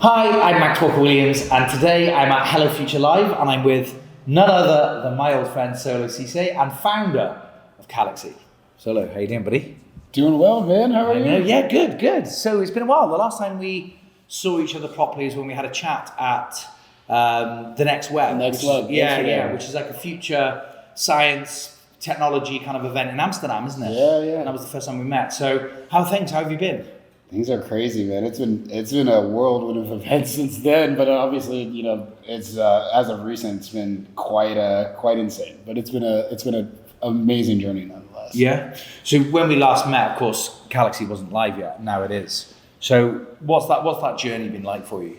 Hi, I'm Walker&Williams, and today I'm at Hello Future Live, and I'm with none other than my old friend Solo Ceesay and founder of Calaxy. Solo, how you doing, buddy? Doing well, man. How are you? Yeah, good. So it's been a while. The last time we saw each other properly is when we had a chat at the Next Web. Next Web. Which is like a future science technology kind of event in Amsterdam, isn't it? Yeah. And that was the first time we met. So how are things? How have you been? Things are crazy, man. It's been a whirlwind of events since then, but obviously, it's as of recent, it's been quite insane. But it's been an amazing journey nonetheless. Yeah. So when we last met, of course, Calaxy wasn't live yet. Now it is. So what's that journey been like for you?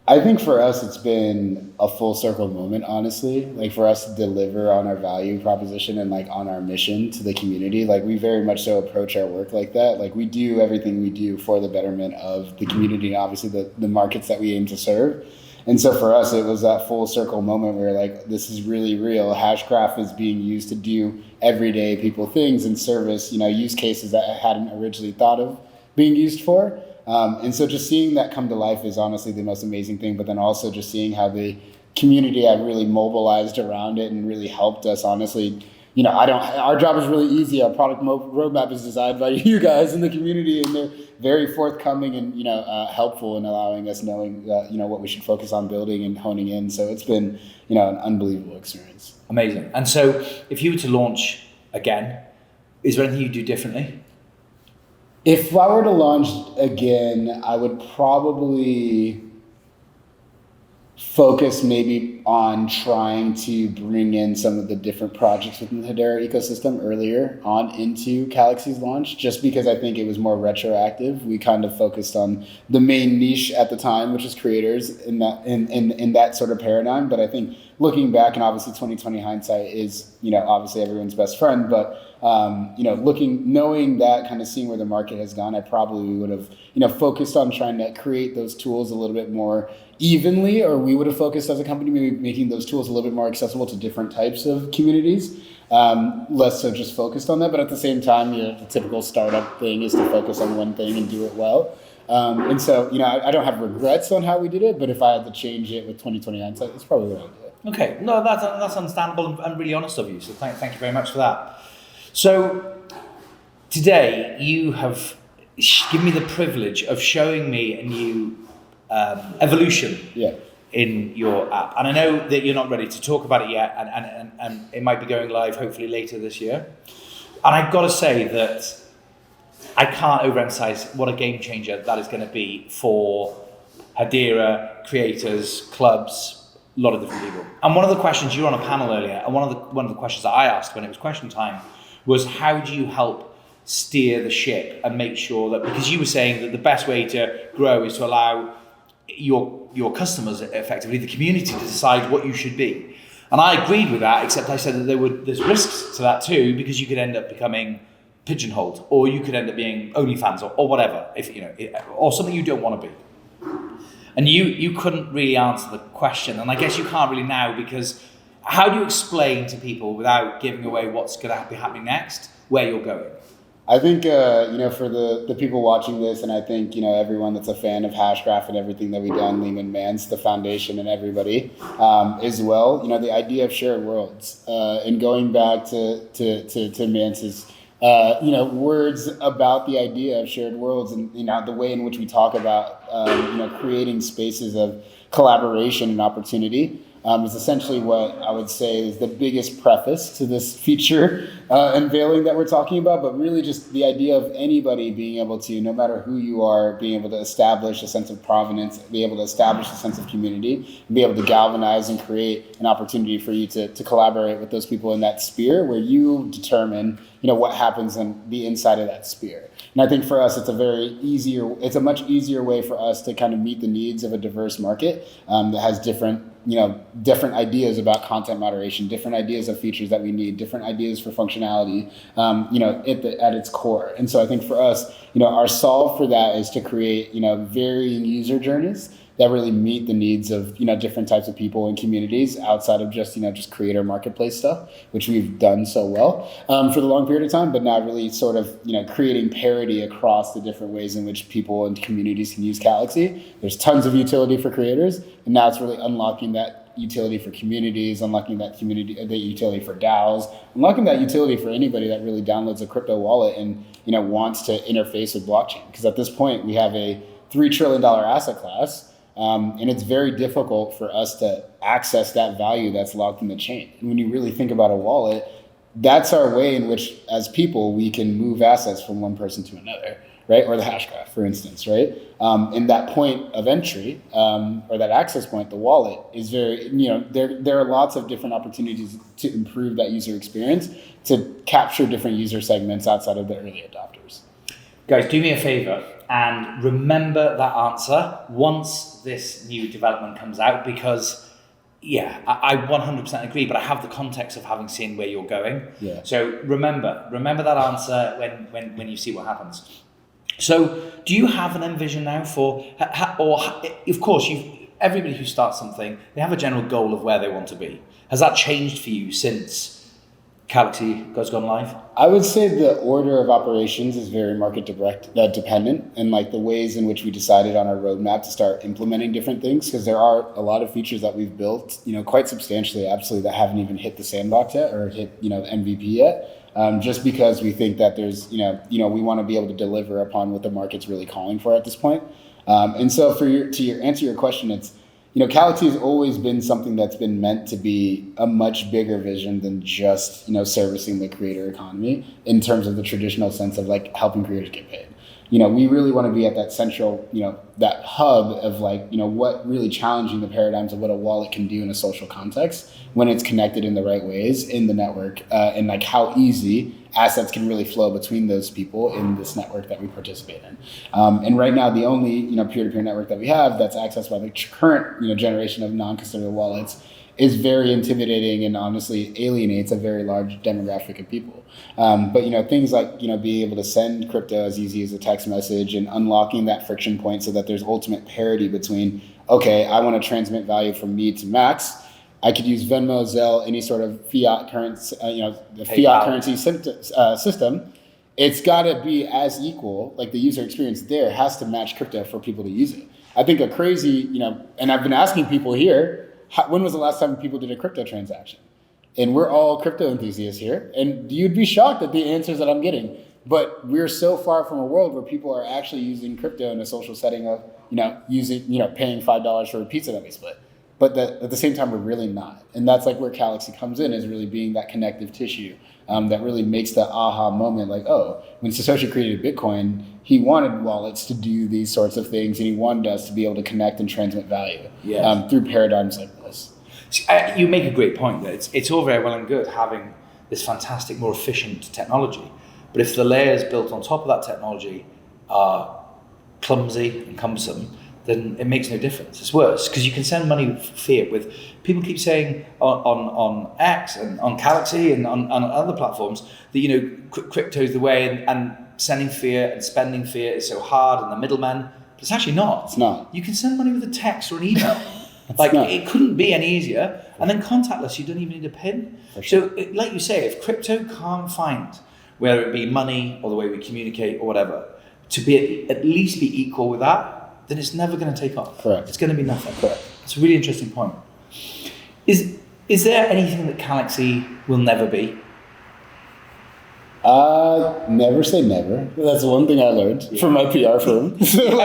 I think for us, it's been a full circle moment, honestly. Like for us to deliver on our value proposition and like on our mission to the community, like we very much so approach our work like that. Like we do everything we do for the betterment of the community and obviously the markets that we aim to serve. And so for us, it was that full circle moment where like, this is really real. Hashgraph is being used to do everyday people things and service, use cases that I hadn't originally thought of being used for. And so just seeing that come to life is honestly the most amazing thing, but then also just seeing how the community have really mobilized around it and really helped us, honestly. Our job is really easy. Our product roadmap is designed by you guys in the community, and they're very forthcoming and, helpful in allowing us knowing, what we should focus on building and honing in. So it's been, an unbelievable experience. Amazing. And so if you were to launch again, is there anything you do differently? If I were to launch again, I would probably focus maybe on trying to bring in some of the different projects within the Hedera ecosystem earlier on into Calaxy's launch, just because I think it was more retroactive. We kind of focused on the main niche at the time, which is creators in that sort of paradigm. But I think looking back, and obviously 2020 hindsight is, obviously everyone's best friend, but knowing that, kind of seeing where the market has gone, I probably would have, focused on trying to create those tools a little bit more evenly, or we would have focused as a company, maybe making those tools a little bit more accessible to different types of communities, less so just focused on that. But at the same time, the typical startup thing is to focus on one thing and do it well. And so, I don't have regrets on how we did it, but if I had to change it with 2020 hindsight, that's probably what I would do. Okay, no, that's understandable and really honest of you. So thank you very much for that. So today you have given me the privilege of showing me a new evolution in your app. And I know that you're not ready to talk about it yet, and it might be going live hopefully later this year. And I've got to say that I can't overemphasize what a game changer that is going to be for Hedera, creators, clubs, a lot of different people. And one of the questions, you were on a panel earlier, and one of the questions that I asked when it was question time was, how do you help steer the ship and make sure that, because you were saying that the best way to grow is to allow your customers, effectively the community, to decide what you should be. And I agreed with that, except I said that there's risks to that too, because you could end up becoming pigeonholed, or you could end up being OnlyFans or whatever, or something you don't want to be. And you couldn't really answer the question, and I guess you can't really now, because how do you explain to people without giving away what's going to be happening next, where you're going? I think, for the people watching this, and I think, everyone that's a fan of Hashgraph and everything that we've done, Lehman Mans, the foundation, and everybody as well, the idea of shared worlds and going back to Mans's, words about the idea of shared worlds and, the way in which we talk about, creating spaces of collaboration and opportunity. Is essentially what I would say is the biggest preface to this feature unveiling that we're talking about, but really just the idea of anybody being able to, no matter who you are, being able to establish a sense of provenance, be able to establish a sense of community, and be able to galvanize and create an opportunity for you to collaborate with those people in that sphere where you determine, what happens on the inside of that sphere. And I think for us, it's a much easier way for us to kind of meet the needs of a diverse market that has different ideas about content moderation, different ideas of features that we need, different ideas for functionality, at its core. And so I think for us, our solve for that is to create, varying user journeys that really meet the needs of, different types of people and communities outside of just creator marketplace stuff, which we've done so well for the long period of time, but now really sort of, creating parity across the different ways in which people and communities can use Calaxy. There's tons of utility for creators, and now it's really unlocking that utility for communities, unlocking that the utility for DAOs, unlocking that utility for anybody that really downloads a crypto wallet and, wants to interface with blockchain. Because at this point, we have a $3 trillion asset class. And it's very difficult for us to access that value that's locked in the chain. And when you really think about a wallet, that's our way in which, as people, we can move assets from one person to another, right? Or the Hashgraph, for instance, right? And that point of entry, or that access point, the wallet, is very, there are lots of different opportunities to improve that user experience, to capture different user segments outside of the early adopters. Guys, do me a favor and remember that answer once this new development comes out, because I 100% agree, but I have the context of having seen where you're going. Yeah. So remember that answer when you see what happens. So do you have an end vision now for, or of course, everybody who starts something, they have a general goal of where they want to be. Has that changed for you since Calaxy has gone live? I would say the order of operations is very market dependent, and like the ways in which we decided on our roadmap to start implementing different things, because there are a lot of features that we've built, quite substantially, absolutely, that haven't even hit the sandbox yet or hit, MVP yet. Just because we think that there's, we want to be able to deliver upon what the market's really calling for at this point. And so to answer your question, it's, Calaxy has always been something that's been meant to be a much bigger vision than just, servicing the creator economy in terms of the traditional sense of like helping creators get paid. We really want to be at that central, that hub of like, what really challenging the paradigms of what a wallet can do in a social context when it's connected in the right ways in the network, and like how easy assets can really flow between those people in this network that we participate in. And right now, the only, peer-to-peer network that we have that's accessed by the current, generation of non-custodial wallets is very intimidating and honestly alienates a very large demographic of people. But things like being able to send crypto as easy as a text message and unlocking that friction point so that there's ultimate parity between, okay, I want to transmit value from me to Max. I could use Venmo, Zelle, any sort of fiat currency, the fiat currency system. It's got to be as equal, like the user experience there has to match crypto for people to use it. I think a crazy, and I've been asking people here, when was the last time people did a crypto transaction? And we're all crypto enthusiasts here, and you'd be shocked at the answers that I'm getting. But we're so far from a world where people are actually using crypto in a social setting of, paying $5 for a pizza that we split. But at the same time, we're really not. And that's like where Calaxy comes in, is really being that connective tissue that really makes that aha moment. Like, oh, when Satoshi created Bitcoin, he wanted wallets to do these sorts of things, and he wanted us to be able to connect and transmit value through paradigms like this. You make a great point that it's all very well and good having this fantastic, more efficient technology. But if the layers built on top of that technology are clumsy and cumbersome, then it makes no difference. It's worse, because you can send money fiat with, people keep saying on X and on Calaxy and on other platforms that, crypto is the way, and sending fiat and spending fiat is so hard and the middleman, but it's actually not. It's not. You can send money with a text or an email. It couldn't be any easier. And then contactless, you don't even need a PIN. For sure. So like you say, if crypto can't find whether it be money or the way we communicate or whatever, to be at least be equal with that, then it's never going to take off. Correct. It's going to be nothing. Correct. It's a really interesting point. Is there anything that Calaxy will never be? Never say never. That's one thing I learned from my PR firm. So they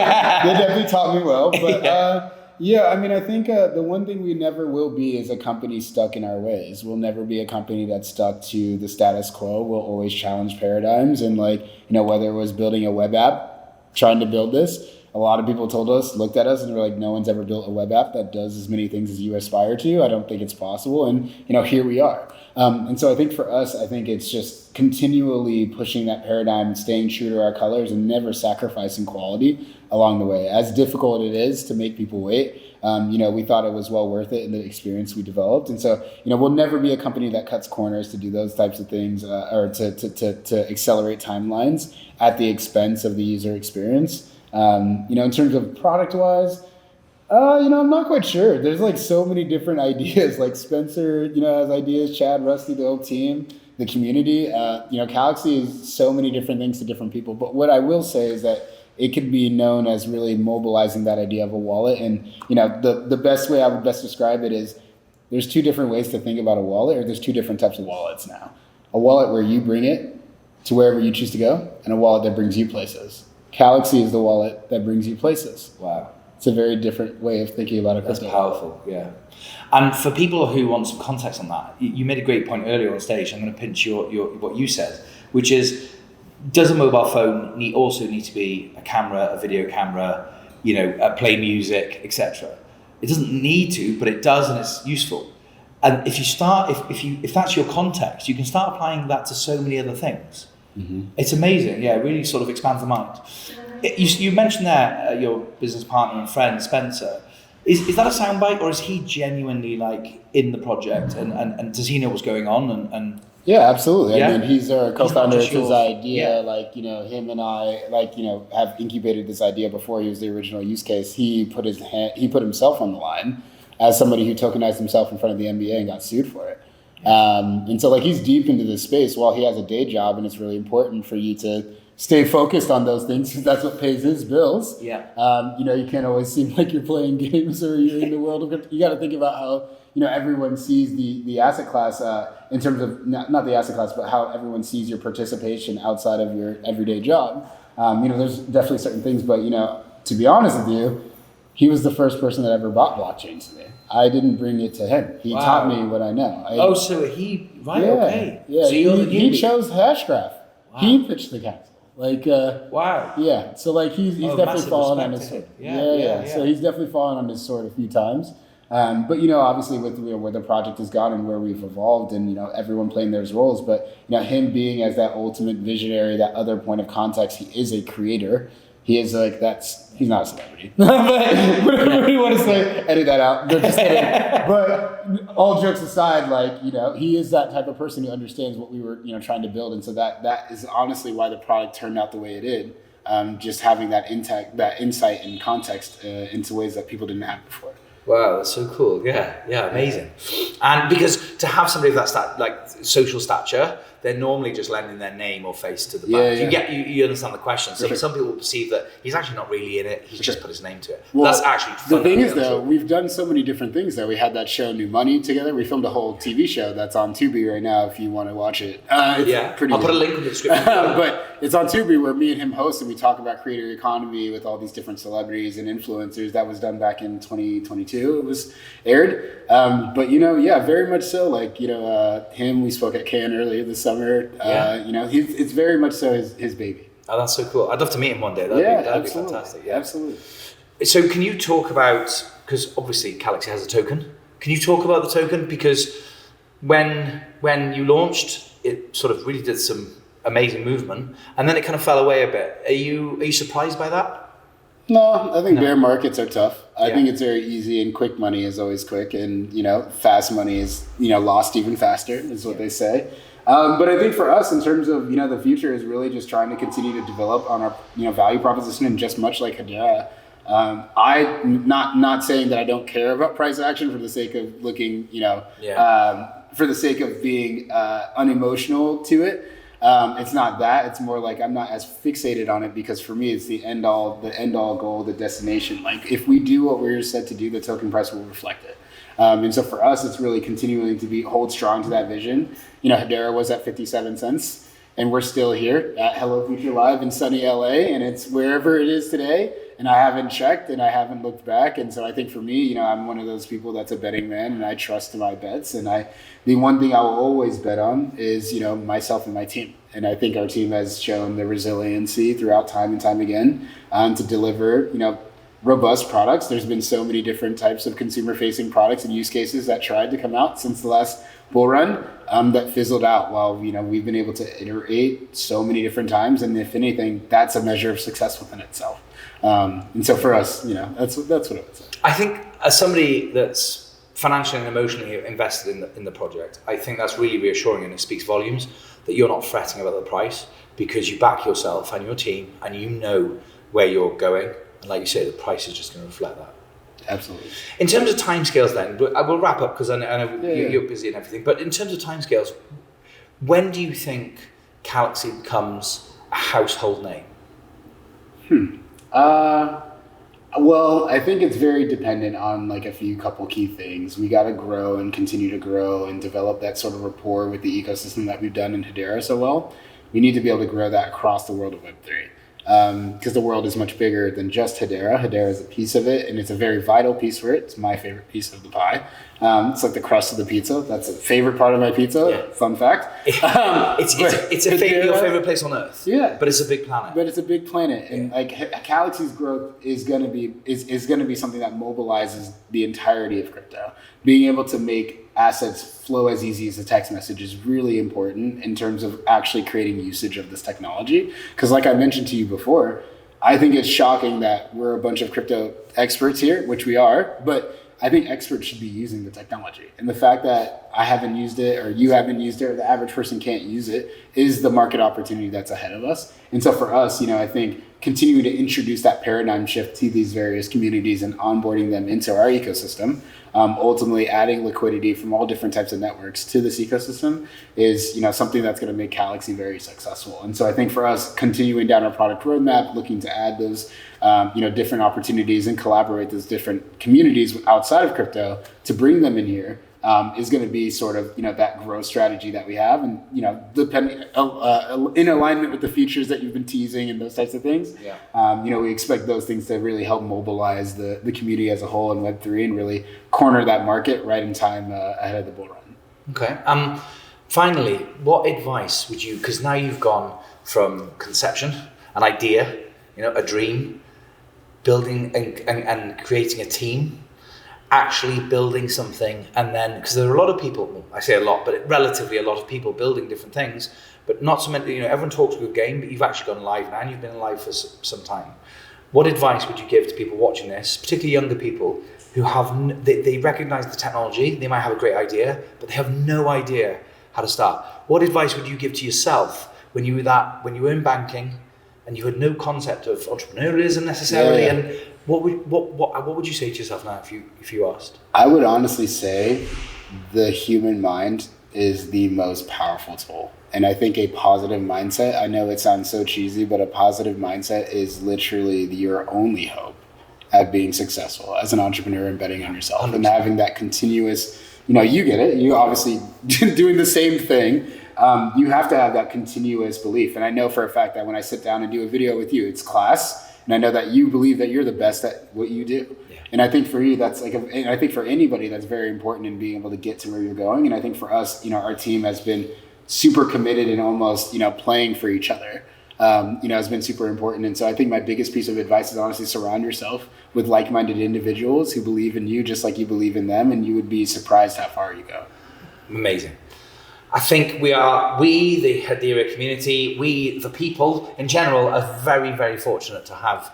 definitely taught me well. But I mean, I think the one thing we never will be is a company stuck in our ways. We'll never be a company that's stuck to the status quo. We'll always challenge paradigms. And whether it was building a web app, trying to build this, a lot of people looked at us and were like, no one's ever built a web app that does as many things as you aspire to. I don't think it's possible. And, here we are. And so I think for us, I think it's just continually pushing that paradigm and staying true to our colors and never sacrificing quality along the way. As difficult it is to make people wait, we thought it was well worth it in the experience we developed. And so, we'll never be a company that cuts corners to do those types of things or to accelerate timelines at the expense of the user experience. In terms of product-wise, I'm not quite sure. There's like so many different ideas. Like Spencer, has ideas. Chad, Rusty, the whole team, the community. Calaxy is so many different things to different people. But what I will say is that it could be known as really mobilizing that idea of a wallet. And the best way I would best describe it is there's two different ways to think about a wallet, or there's two different types of wallets now. A wallet where you bring it to wherever you choose to go, and a wallet that brings you places. Calaxy is the wallet that brings you places. Wow. It's a very different way of thinking about it. That's powerful, yeah. And for people who want some context on that, you made a great point earlier on stage. I'm going to pinch your what you said, which is, does a mobile phone also need to be a camera, a video camera, play music, etc.? It doesn't need to, but it does, and it's useful. And if you start, if that's your context, you can start applying that to so many other things. Mm-hmm. It's amazing, yeah. It really sort of expands the mind. You mentioned there your business partner and friend Spencer. Is that a soundbite, or is he genuinely in the project and does he know what's going on? And yeah, absolutely. Yeah? I mean, he's our co-founder. It's his idea. Yeah. Him and I, have incubated this idea before he was the original use case. He put himself on the line as somebody who tokenized himself in front of the NBA and got sued for it. And so he's deep into this space while he has a day job, and it's really important for you to stay focused on those things because that's what pays his bills. Yeah. You can't always seem like you're playing games or you're in the world of, you got to think about how, everyone sees the asset class in terms of not the asset class, but how everyone sees your participation outside of your everyday job. There's definitely certain things, but, to be honest with you, he was the first person that ever bought blockchain to me. I didn't bring it to him. He taught me what I know. Okay. Yeah, so he chose Hashgraph. Wow. He pitched the capital. Wow. Yeah. So he's definitely fallen on his sword. Yeah. So he's definitely fallen on his sword a few times. But obviously with where the project has gone and where we've evolved, and everyone playing their roles, but him being as that ultimate visionary, that other point of context, he is a creator. He is he's not a celebrity. But whatever you want to say, edit that out. Just kidding. But all jokes aside, he is that type of person who understands what we were, trying to build. And so that is honestly why the product turned out the way it did. Just having that insight and context into ways that people didn't have before. Wow, that's so cool. Yeah, amazing. And because to have somebody of that social stature, they're normally just lending their name or face to the bank. Yeah. You understand the question. So some people perceive that he's actually not really in it. He's just put his name to it. Well, that's actually the thing is though, we've done so many different things though. We had that show New Money together. We filmed a whole TV show that's on Tubi right now if you want to watch it. I'll put a link in the description. But it's on Tubi where me and him host and we talk about creator economy with all these different celebrities and influencers. That was done back in 2022. It was aired. But very much so. Him, we spoke at Cannes earlier this summer. It's very much so his baby. Oh, that's so cool. I'd love to meet him one day. That'd be fantastic. Yeah, absolutely. So can you talk about, because obviously Calaxy has a token. Can you talk about the token? Because when you launched, it sort of really did some amazing movement, and then it kind of fell away a bit. Are you surprised by that? No, I think bear markets are tough. I think it's very easy, and quick money is always quick, and fast money is lost even faster, is what they say. But I think for us, in terms of the future, is really just trying to continue to develop on our value proposition, and just much like Hedera. I'm not saying that I don't care about price action for the sake of looking, for the sake of being unemotional to it. It's not that. It's more like I'm not as fixated on it because for me, it's the end all goal, the destination. Like if we do what we're set to do, the token price will reflect it. And so for us, it's really continuing to hold strong to that vision. Hedera was at 57 cents. And we're still here at Hello Future Live in sunny LA, and it's wherever it is today. And I haven't checked and I haven't looked back. And so I think for me, I'm one of those people that's a betting man, and I trust my bets. And the one thing I will always bet on is, myself and my team. And I think our team has shown the resiliency throughout time and time again to deliver, robust products. There's been so many different types of consumer-facing products and use cases that tried to come out since the last bull run that fizzled out while we've been able to iterate so many different times, and if anything, that's a measure of success within itself. And so for us, that's what I would say. I think as somebody that's financially and emotionally invested in the project, I think that's really reassuring, and it speaks volumes that you're not fretting about the price because you back yourself and your team, and you know where you're going. And like you say, the price is just going to reflect that. Absolutely. In terms of timescales then, I will wrap up because I know you're busy and everything, but in terms of timescales, when do you think Calaxy becomes a household name? Well, I think it's very dependent on like a couple key things. We got to grow and continue to grow and develop that sort of rapport with the ecosystem that we've done in Hedera so well. We need to be able to grow that across the world of Web3. Because the world is much bigger than just Hedera. Hedera is a piece of it, and it's a very vital piece for it. It's my favorite piece of the pie. It's like the crust of the pizza. That's a favorite part of my pizza. Yeah. Fun fact. It's your favorite place on Earth. Yeah, but it's a big planet. And like Calaxy's growth is going to be something that mobilizes the entirety of crypto. Being able to make assets flow as easy as a text message is really important in terms of actually creating usage of this technology. Because like I mentioned to you before, I think it's shocking that we're a bunch of crypto experts here, which we are, but I think experts should be using the technology. And the fact that I haven't used it, or you haven't used it, or the average person can't use it is the market opportunity that's ahead of us. And so for us, I think continuing to introduce that paradigm shift to these various communities and onboarding them into our ecosystem, ultimately adding liquidity from all different types of networks to this ecosystem is, something that's going to make Calaxy very successful. And so I think for us, continuing down our product roadmap, looking to add those, different opportunities and collaborate those different communities outside of crypto to bring them in here, is going to be sort of, that growth strategy that we have, and, depending, in alignment with the features that you've been teasing and those types of things. Yeah. We expect those things to really help mobilize the community as a whole in Web3 and really corner that market right in time ahead of the bull run. Okay. Finally, what advice would you, because now you've gone from conception, an idea, a dream, building and creating a team, actually building something, and then, because there are a lot of people, well, I say a lot, but relatively a lot of people building different things, but not so many, everyone talks a good game, but you've actually gone live now and you've been live for some time. What advice would you give to people watching this, particularly younger people who have, they recognize the technology, they might have a great idea, but they have no idea how to start? What advice would you give to yourself when you were in banking and you had no concept of entrepreneurialism necessarily? Yeah. And what would you say to yourself now if you asked? I would honestly say the human mind is the most powerful tool. And I think a positive mindset, I know it sounds so cheesy, but a positive mindset is literally your only hope at being successful as an entrepreneur and betting on yourself. 100%. And having that continuous, you get it, you obviously doing the same thing. You have to have that continuous belief. And I know for a fact that when I sit down and do a video with you, it's class. And I know that you believe that you're the best at what you do. Yeah. And I think for you, that's and I think for anybody, that's very important in being able to get to where you're going. And I think for us, our team has been super committed and almost, playing for each other, has been super important. And so I think my biggest piece of advice is honestly surround yourself with like-minded individuals who believe in you just like you believe in them, and you would be surprised how far you go. Amazing. I think we, the Hedera community, we, the people in general, are very, very fortunate to have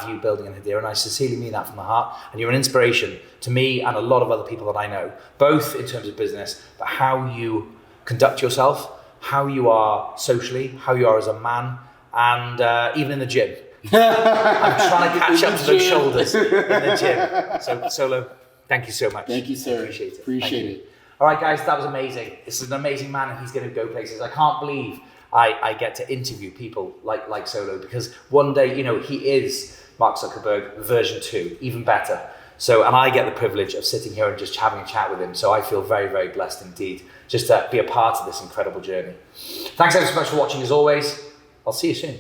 you building in Hedera, and I sincerely mean that from the heart. And you're an inspiration to me and a lot of other people that I know, both in terms of business, but how you conduct yourself, how you are socially, how you are as a man, and even in the gym. I'm trying to catch up to those shoulders in the gym. So, Solo, thank you so much. Thank you, sir. Appreciate it. All right, guys, that was amazing. This is an amazing man, and he's going to go places. I can't believe I get to interview people like Solo, because one day, you know, he is Mark Zuckerberg version 2, even better. So, and I get the privilege of sitting here and just having a chat with him. So I feel very, very blessed indeed just to be a part of this incredible journey. Thanks ever so much for watching as always. I'll see you soon.